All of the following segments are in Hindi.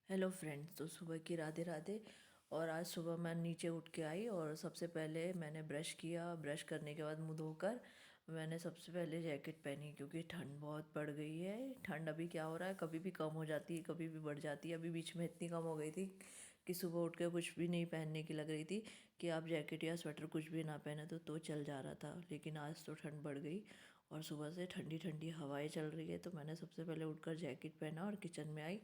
Hello friends. तो सुबह की राधे राधे। और आज सुबह मैं नीचे उठ के आई और सबसे पहले मैंने ब्रश किया। ब्रश करने के बाद मुंह धोकर मैंने सबसे पहले जैकेट पहनी, क्योंकि ठंड बहुत बढ़ गई है। ठंड अभी क्या हो रहा है, कभी भी कम हो जाती है, कभी भी बढ़ जाती है। अभी बीच में इतनी कम हो गई थी कि सुबह उठ के कुछ भी नहीं पहनने की लग रही थी, कि आप जैकेट या स्वेटर कुछ भी ना पहने तो चल जा रहा था। लेकिन आज तो ठंड बढ़ गई और सुबह से ठंडी ठंडी हवाएं चल रही है। तो मैंने सबसे पहले उठकर जैकेट पहना और किचन में आई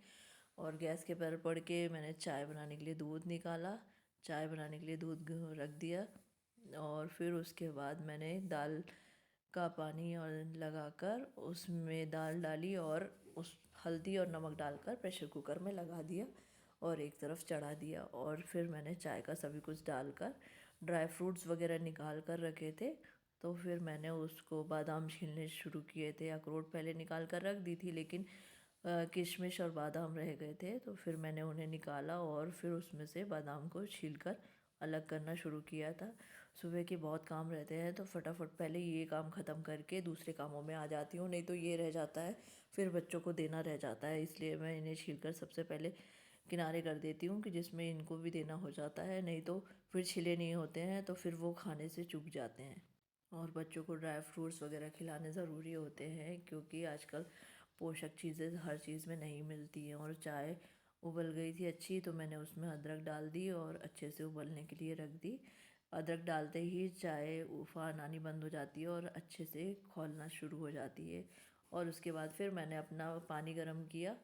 और गैस के पर पड़ के मैंने चाय बनाने के लिए दूध निकाला। चाय बनाने के लिए दूध रख दिया और फिर उसके बाद मैंने दाल का पानी और लगाकर उसमें दाल डाली और उस हल्दी और नमक डालकर प्रेशर कुकर में लगा दिया और एक तरफ चढ़ा दिया। और फिर मैंने चाय का सभी कुछ डालकर ड्राई फ्रूट्स वगैरह निकाल कर रखे थे, तो फिर मैंने उसको बादाम छीलने शुरू किए थे। अखरोट पहले निकाल कर रख दी थी, लेकिन किशमिश और बादाम रह गए थे, तो फिर मैंने उन्हें निकाला और फिर उसमें से बादाम को छीलकर अलग करना शुरू किया था। सुबह के बहुत काम रहते हैं तो फटाफट पहले ये काम ख़त्म करके दूसरे कामों में आ जाती हूँ, नहीं तो ये रह जाता है, फिर बच्चों को देना रह जाता है। इसलिए मैं इन्हें छीलकर सबसे पहले किनारे कर देती हूँ, कि जिसमें इनको भी देना हो जाता है, नहीं तो फिर छिले नहीं होते हैं तो फिर वो खाने से चूक जाते हैं। और बच्चों को ड्राई फ्रूट्स वगैरह खिलाने ज़रूरी होते हैं, क्योंकि आजकल पोषक चीज़ें हर चीज़ में नहीं मिलती हैं। और चाय उबल गई थी अच्छी, तो मैंने उसमें अदरक डाल दी और अच्छे से उबलने के लिए रख दी। अदरक डालते ही चाय उफान आनी बंद हो जाती है और अच्छे से खौलना शुरू हो जाती है। और उसके बाद फिर मैंने अपना पानी गर्म किया,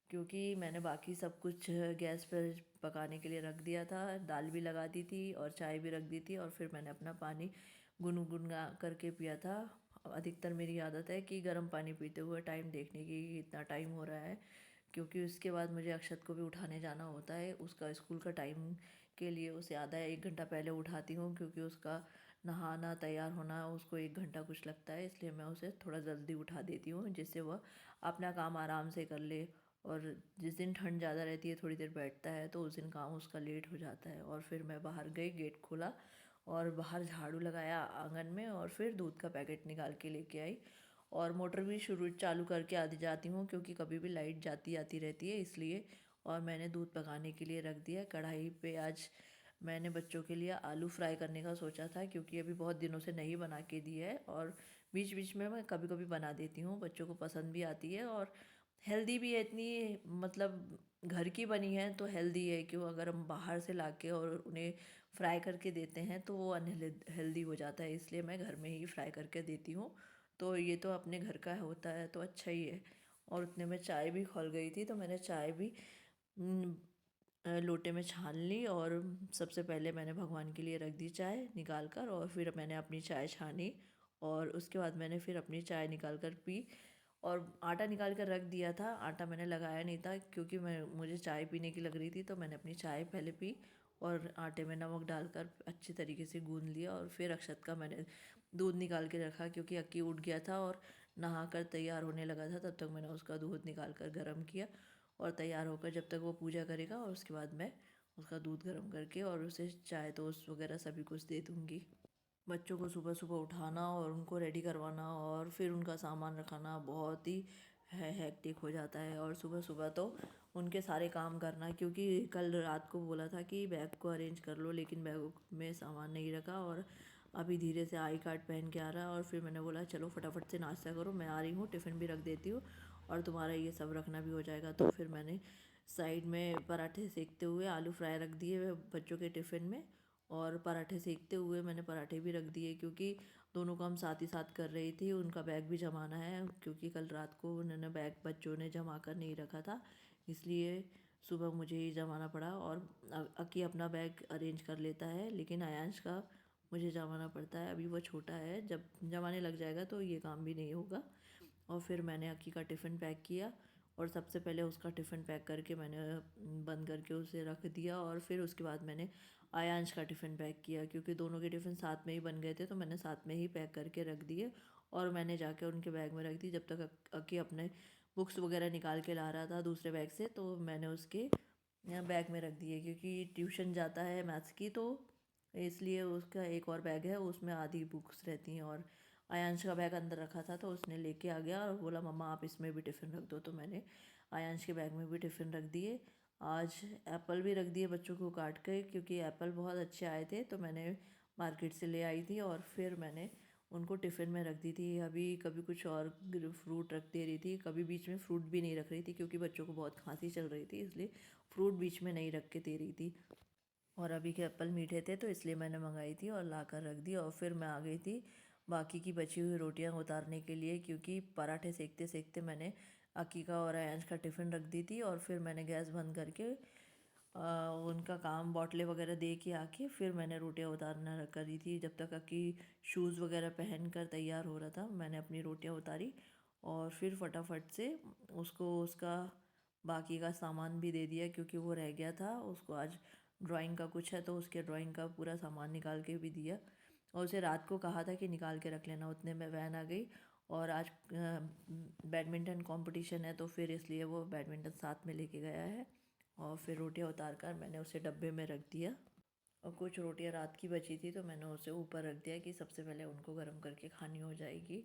क्योंकि मैंने बाकी सब कुछ गैस पर पकाने के लिए रख दिया था। दाल भी लगा दी थी और चाय भी रख दी थी और फिर मैंने अपना पानी गुनगुना करके पिया था। अधिकतर मेरी आदत है कि गर्म पानी पीते हुए टाइम देखने की कि इतना टाइम हो रहा है, क्योंकि उसके बाद मुझे अक्षत को भी उठाने जाना होता है। उसका स्कूल का टाइम के लिए उसे आधा 1 घंटा पहले उठाती हूँ, क्योंकि उसका नहाना तैयार होना उसको 1 घंटा कुछ लगता है। इसलिए मैं उसे थोड़ा जल्दी उठा देती हूँ, जिससे वह अपना काम आराम से कर ले। और जिस दिन ठंड ज़्यादा रहती है, थोड़ी देर बैठता है, तो उस दिन काम उसका लेट हो जाता है। और फिर मैं बाहर गई, गेट खोला और बाहर झाड़ू लगाया आंगन में, और फिर दूध का पैकेट निकाल के लेके आई। और मोटर भी शुरू चालू करके आती जाती हूँ, क्योंकि कभी भी लाइट जाती आती रहती है, इसलिए। और मैंने दूध पकाने के लिए रख दिया कढ़ाई पे। आज मैंने बच्चों के लिए आलू फ्राई करने का सोचा था, क्योंकि अभी बहुत दिनों से नहीं बना के दी है। और बीच बीच में मैं कभी कभी बना देती हूँ, बच्चों को पसंद भी आती है और हेल्दी भी है इतनी। मतलब घर की बनी है तो हेल्दी है, क्यों अगर हम बाहर से लाके और उन्हें फ्राई करके देते हैं तो वो अनहेल्दी हो जाता है। इसलिए मैं घर में ही फ्राई करके देती हूँ। तो ये तो अपने घर का होता है तो अच्छा ही है। और उतने में चाय भी खौल गई थी, तो मैंने चाय भी लोटे में छान ली। और सबसे पहले मैंने भगवान के लिए रख दी चाय निकाल कर, और फिर मैंने अपनी चाय छानी और उसके बाद मैंने फिर अपनी चाय निकाल कर पी। और आटा निकाल कर रख दिया था, आटा मैंने लगाया नहीं था, क्योंकि मुझे चाय पीने की लग रही थी, तो मैंने अपनी चाय पहले पी और आटे में नमक डालकर अच्छी तरीके से गूंद लिया। और फिर अक्षत का मैंने दूध निकाल के रखा, क्योंकि अक्की उठ गया था और नहा कर तैयार होने लगा था। तब तक मैंने उसका दूध निकाल कर गर्म किया और तैयार होकर जब तक वो पूजा करेगा, और उसके बाद मैं उसका दूध गर्म करके और उसे चाय टोस्ट वगैरह सभी कुछ दे दूँगी। बच्चों को सुबह सुबह उठाना और उनको रेडी करवाना और फिर उनका सामान रखाना बहुत ही हेक्टिक हो जाता है। और सुबह सुबह तो उनके सारे काम करना, क्योंकि कल रात को बोला था कि बैग को अरेंज कर लो, लेकिन बैग में सामान नहीं रखा और अभी धीरे से आई कार्ड पहन के आ रहा है। और फिर मैंने बोला चलो फटाफट से नाश्ता करो, मैं आ रही हूँ, टिफ़िन भी रख देती हूँ और तुम्हारा ये सब रखना भी हो जाएगा। तो फिर मैंने साइड में पराठे सेकते हुए आलू फ्राई रख दिए बच्चों के टिफ़िन में, और पराठे सेकते हुए मैंने पराठे भी रख दिए, क्योंकि दोनों काम साथ ही साथ कर रही थी। उनका बैग भी जमाना है, क्योंकि कल रात को उन्होंने बैग बच्चों ने जमा कर नहीं रखा था, इसलिए सुबह मुझे ही जमाना पड़ा। और अकी अपना बैग अरेंज कर लेता है, लेकिन आयांश का मुझे जमाना पड़ता है। अभी वो छोटा है, जब जमाने लग जाएगा तो ये काम भी नहीं होगा। और फिर मैंने अक्की का टिफ़िन पैक किया और सबसे पहले उसका टिफ़िन पैक करके मैंने बंद करके उसे रख दिया। और फिर उसके बाद मैंने आयांश का टिफ़िन पैक किया, क्योंकि दोनों के टिफ़िन साथ में ही बन गए थे, तो मैंने साथ में ही पैक करके रख दिए और मैंने जाके उनके बैग में रख दी। जब तक अक्की अपने बुक्स वगैरह निकाल के ला रहा था दूसरे बैग से, तो मैंने उसके बैग में रख दिए, क्योंकि ट्यूशन जाता है मैथ्स की, तो इसलिए उसका एक और बैग है, उसमें आधी बुक्स रहती हैं। और आयांश का बैग अंदर रखा था, तो उसने लेके आ गया और बोला मम्मा आप इसमें भी टिफ़िन रख दो, तो मैंने आयांश के बैग में भी टिफ़िन रख दिए। आज एप्पल भी रख दिए बच्चों को काट के, क्योंकि एप्पल बहुत अच्छे आए थे तो मैंने मार्केट से ले आई थी और फिर मैंने उनको टिफ़िन में रख दी थी। अभी कभी कुछ और फ्रूट रख दे रही थी, कभी बीच में फ्रूट भी नहीं रख रही थी क्योंकि बच्चों को बहुत खांसी चल रही थी, इसलिए फ्रूट बीच में नहीं रख के दे रही थी। और अभी के एप्पल मीठे थे तो इसलिए मैंने मंगाई थी और ला कर रख दी। और फिर मैं आ गई थी बाकी की बची हुई रोटियां उतारने के लिए, क्योंकि पराठे सेकते सेकते मैंने अकीका और अयांश का टिफ़िन रख दी थी और फिर मैंने गैस बंद करके उनका काम बॉटलें वगैरह दे के आके फिर मैंने रोटियां उतारना करी थी। जब तक अकी शूज़ वगैरह पहन कर तैयार हो रहा था मैंने अपनी रोटियां उतारी और फिर फटाफट से उसको उसका बाकी का सामान भी दे दिया, क्योंकि वो रह गया था। उसको आज ड्राइंग का कुछ है तो उसके ड्राइंग का पूरा सामान निकाल के भी दिया और उसे रात को कहा था कि निकाल के रख लेना। उतने में वैन आ गई और आज बैडमिंटन कंपटीशन है तो फिर इसलिए वो बैडमिंटन साथ में लेके गया है। और फिर रोटियां उतार कर मैंने उसे डब्बे में रख दिया और कुछ रोटियां रात की बची थी तो मैंने उसे ऊपर रख दिया कि सबसे पहले उनको गर्म करके खानी हो जाएगी,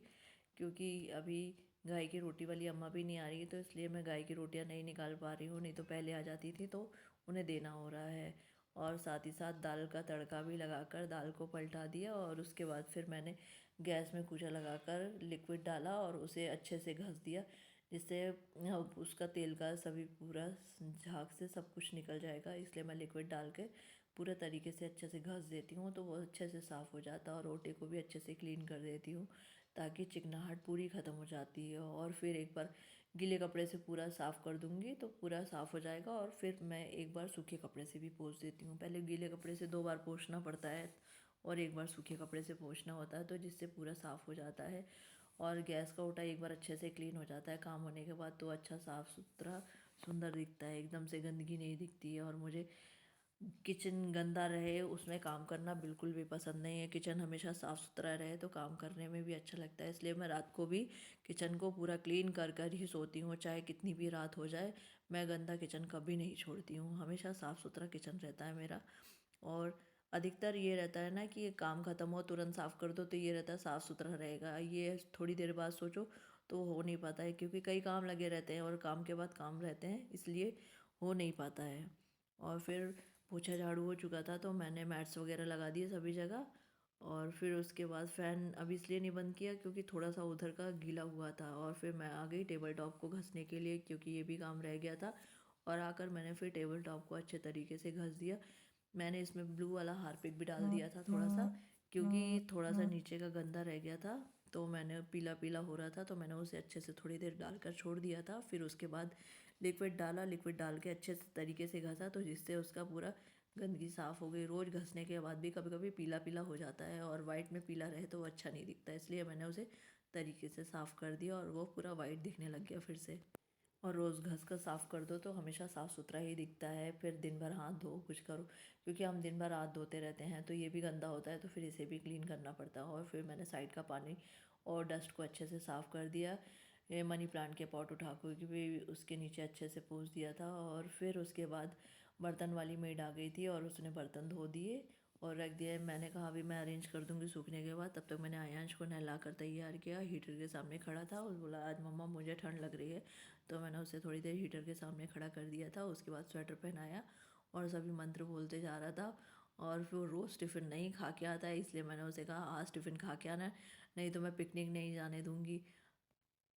क्योंकि अभी गाय की रोटी वाली अम्मा भी नहीं आ रही, तो इसलिए मैं गाय की रोटियां नहीं निकाल पा रही हूँ। नहीं तो पहले आ जाती थी तो उन्हें देना हो रहा है। और साथ ही साथ दाल का तड़का भी लगाकर दाल को पलटा दिया और उसके बाद फिर मैंने गैस में कूचा लगाकर लिक्विड डाला और उसे अच्छे से घस दिया, जिससे उसका तेल का सभी पूरा झाग से सब कुछ निकल जाएगा। इसलिए मैं लिक्विड डाल के पूरे तरीके से अच्छे से घस देती हूँ तो वो अच्छे से साफ़ हो जाता है और रोटी को भी अच्छे से क्लीन कर देती हूँ ताकि चिकनाहट पूरी ख़त्म हो जाती है। और फिर एक बार गीले कपड़े से पूरा साफ़ कर दूँगी तो पूरा साफ़ हो जाएगा और फिर मैं एक बार सूखे कपड़े से भी पोंछ देती हूँ। पहले गीले कपड़े से 2 बार पोंछना पड़ता है और एक बार सूखे कपड़े से पोंछना होता है, तो जिससे पूरा साफ़ हो जाता है और गैस का ओटा एक बार अच्छे से क्लीन हो जाता है काम होने के बाद, तो अच्छा साफ़ सुथरा सुंदर दिखता है, एकदम से गंदगी नहीं दिखती है। और मुझे किचन गंदा रहे उसमें काम करना बिल्कुल भी पसंद नहीं है। किचन हमेशा साफ़ सुथरा रहे तो काम करने में भी अच्छा लगता है, इसलिए मैं रात को भी किचन को पूरा क्लीन कर कर ही सोती हूँ, चाहे कितनी भी रात हो जाए। मैं गंदा किचन कभी नहीं छोड़ती हूँ, हमेशा साफ़ सुथरा किचन रहता है मेरा। और अधिकतर ये रहता है ना कि ये काम ख़त्म हो तुरंत साफ़ कर दो, तो ये रहता है साफ़ सुथरा रहेगा। ये थोड़ी देर बाद सोचो तो हो नहीं पाता है, क्योंकि कई काम लगे रहते हैं और काम के बाद काम रहते हैं, इसलिए हो नहीं पाता है। और फिर पोछा झाड़ू हो चुका था तो मैंने मैट्स वगैरह लगा दिए सभी जगह। और फिर उसके बाद फ़ैन अभी इसलिए नहीं बंद किया क्योंकि थोड़ा सा उधर का गीला हुआ था। और फिर मैं आ गई टेबल टॉप को घसने के लिए, क्योंकि ये भी काम रह गया था। और आकर मैंने फिर टेबल टॉप को अच्छे तरीके से घस दिया। मैंने इसमें ब्लू वाला हार्पिक भी डाल दिया था थोड़ा सा, क्योंकि थोड़ा सा नीचे का गंदा रह गया था तो मैंने पीला पीला हो रहा था तो मैंने उसे अच्छे से थोड़ी देर डालकर छोड़ दिया था। फिर उसके बाद लिक्विड डाला, लिक्विड डाल के अच्छे से तरीके से घसा तो जिससे उसका पूरा गंदगी साफ़ हो गई। रोज़ घसने के बाद भी कभी कभी पीला पीला हो जाता है और वाइट में पीला रहे तो वो अच्छा नहीं दिखता, इसलिए मैंने उसे तरीके से साफ़ कर दिया और वो पूरा वाइट दिखने लग गया फिर से। और रोज़ घस कर साफ़ कर दो तो हमेशा साफ़ सुथरा ही दिखता है। फिर दिन भर हाथ धो कुछ करो, क्योंकि हम दिन भर हाथ धोते रहते हैं तो ये भी गंदा होता है तो फिर इसे भी क्लीन करना पड़ता है। और फिर मैंने साइड का पानी और डस्ट को अच्छे से साफ़ कर दिया। ये मनी प्लांट के पॉट उठा के भी उसके नीचे अच्छे से पोंछ दिया था। और फिर उसके बाद बर्तन वाली मेड आ गई थी और उसने बर्तन धो दिए और रख दिया। मैंने कहा अभी मैं अरेंज कर दूँगी सूखने के बाद, तब तक मैंने आयांश को नहला कर तैयार किया। हीटर के सामने खड़ा था और बोला आज मम्मा मुझे ठंड लग रही है, तो मैंने उसे थोड़ी देर हीटर के सामने खड़ा कर दिया था। उसके बाद स्वेटर पहनाया और सभी मंत्र बोलते जा रहा था। और फिर वो रोज़ टिफ़िन नहीं खा के आता है, इसलिए मैंने उसे कहा आज टिफ़िन खा के आना, नहीं तो मैं पिकनिक नहीं जाने दूँगी।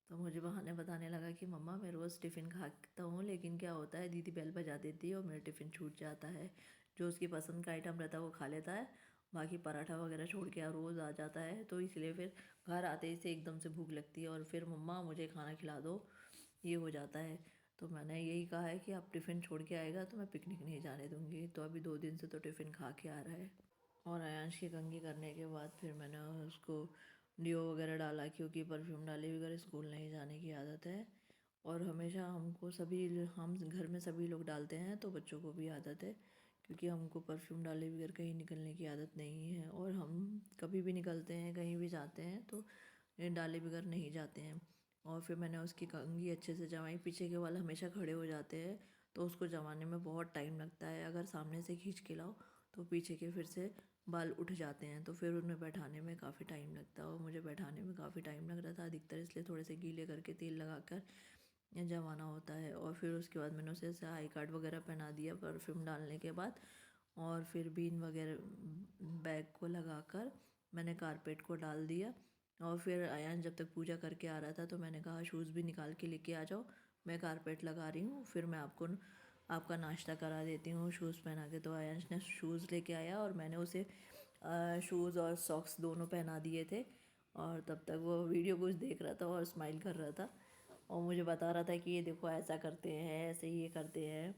तो मुझे बहाने बताने लगा कि मम्मा मैं रोज़ टिफ़िन खाता हूँ, लेकिन क्या होता है दीदी बेल बजा देती है और मेरा टिफ़िन छूट जाता है। जो उसकी पसंद का आइटम रहता है वो खा लेता है, बाकी पराठा वगैरह छोड़ के रोज़ आ जाता है। तो इसलिए फिर घर आते ही से एकदम से भूख लगती है और फिर मम्मा मुझे खाना खिला दो, ये हो जाता है। तो मैंने यही कहा है कि आप टिफ़िन छोड़ के आएगा तो मैं पिकनिक नहीं जाने दूँगी। तो अभी 2 दिन से तो टिफ़िन खा के आ रहा है। और अयांश की कंघी करने के बाद फिर मैंने उसको डिओ वगैरह डाला, क्योंकि परफ्यूम डाले बगैर स्कूल नहीं जाने की आदत है। और हमेशा हमको सभी हम घर में सभी लोग डालते हैं तो बच्चों को भी आदत है, क्योंकि हमको परफ्यूम डाले बगैर कहीं निकलने की आदत नहीं है। और हम कभी भी निकलते हैं कहीं भी जाते हैं तो डाले बगैर नहीं जाते हैं। और फिर मैंने उसकी कंघी अच्छे से जमाई। पीछे के बाल हमेशा खड़े हो जाते हैं तो उसको जमाने में बहुत टाइम लगता है। अगर सामने से खींच के लाओ तो पीछे के फिर से बाल उठ जाते हैं, तो फिर उन्हें बैठाने में काफ़ी टाइम लगता है और मुझे बैठाने में काफ़ी टाइम लग रहा था अधिकतर, इसलिए थोड़े से गीले करके तेल लगाकर जमाना होता है। और फिर उसके बाद मैंने उसे ऐसे आई कार्ड वगैरह पहना दिया परफ्यूम डालने के बाद। और फिर बीन वगैरह बैग को लगाकर मैंने कारपेट को डाल दिया। और फिर अयान जब तक पूजा करके आ रहा था तो मैंने कहा शूज़ भी निकाल के लेके आ जाओ, मैं कारपेट लगा रही हूँ, फिर मैं आपका नाश्ता करा देती हूँ शूज़ पहना के। तो अयांश ने शूज़ लेके आया और मैंने उसे शूज़ और सॉक्स दोनों पहना दिए थे। और तब तक वो वीडियो कुछ देख रहा था और स्माइल कर रहा था और मुझे बता रहा था कि ये देखो ऐसा करते हैं, ऐसे ये करते हैं,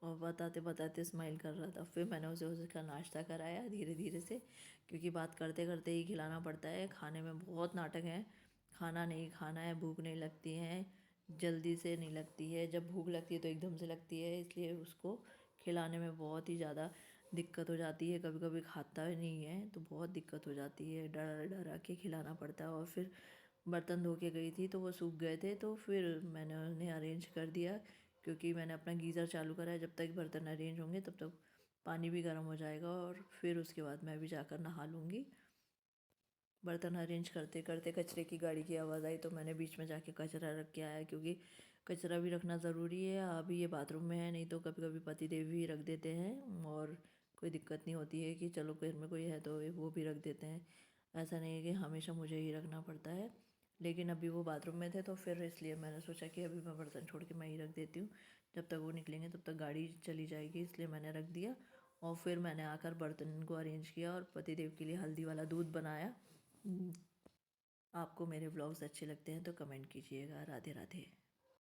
और बताते बताते स्माइल कर रहा था। फिर मैंने उसे उसका नाश्ता कराया धीरे धीरे से, क्योंकि बात करते करते ही खिलाना पड़ता है। खाने में बहुत नाटक है, खाना नहीं खाना है, भूख नहीं लगती है, जल्दी से नहीं लगती है, जब भूख लगती है तो एकदम से लगती है, इसलिए उसको खिलाने में बहुत ही ज़्यादा दिक्कत हो जाती है। कभी कभी खाता नहीं है तो बहुत दिक्कत हो जाती है, डरा डरा के खिलाना पड़ता है। और फिर बर्तन धो के गई थी तो वो सूख गए थे, तो फिर मैंने उन्हें अरेंज कर दिया, क्योंकि मैंने अपना गीज़र चालू करा है। जब तक बर्तन अरेंज होंगे तब तक पानी भी गर्म हो जाएगा और फिर उसके बाद मैं भी जाकर नहा लूँगी। बर्तन अरेंज करते करते कचरे की गाड़ी की आवाज़ आई तो मैंने बीच में जाके कचरा रख के आया, क्योंकि कचरा भी रखना ज़रूरी है। अभी ये बाथरूम में है, नहीं तो कभी कभी पति देव भी रख देते हैं और कोई दिक्कत नहीं होती है कि चलो घर में कोई है तो वो भी रख देते हैं। ऐसा नहीं है कि हमेशा मुझे ही रखना पड़ता है। लेकिन अभी वो बाथरूम में थे तो फिर इसलिए मैंने सोचा कि अभी मैं बर्तन छोड़ के मैं ही रख देती हूँ, जब तक वो निकलेंगे तब तक गाड़ी चली जाएगी, इसलिए मैंने रख दिया। और फिर मैंने आकर बर्तन को अरेंज किया और पति देव के लिए हल्दी वाला दूध बनाया। आपको मेरे व्लॉग्स अच्छे लगते हैं तो कमेंट कीजिएगा। राधे राधे।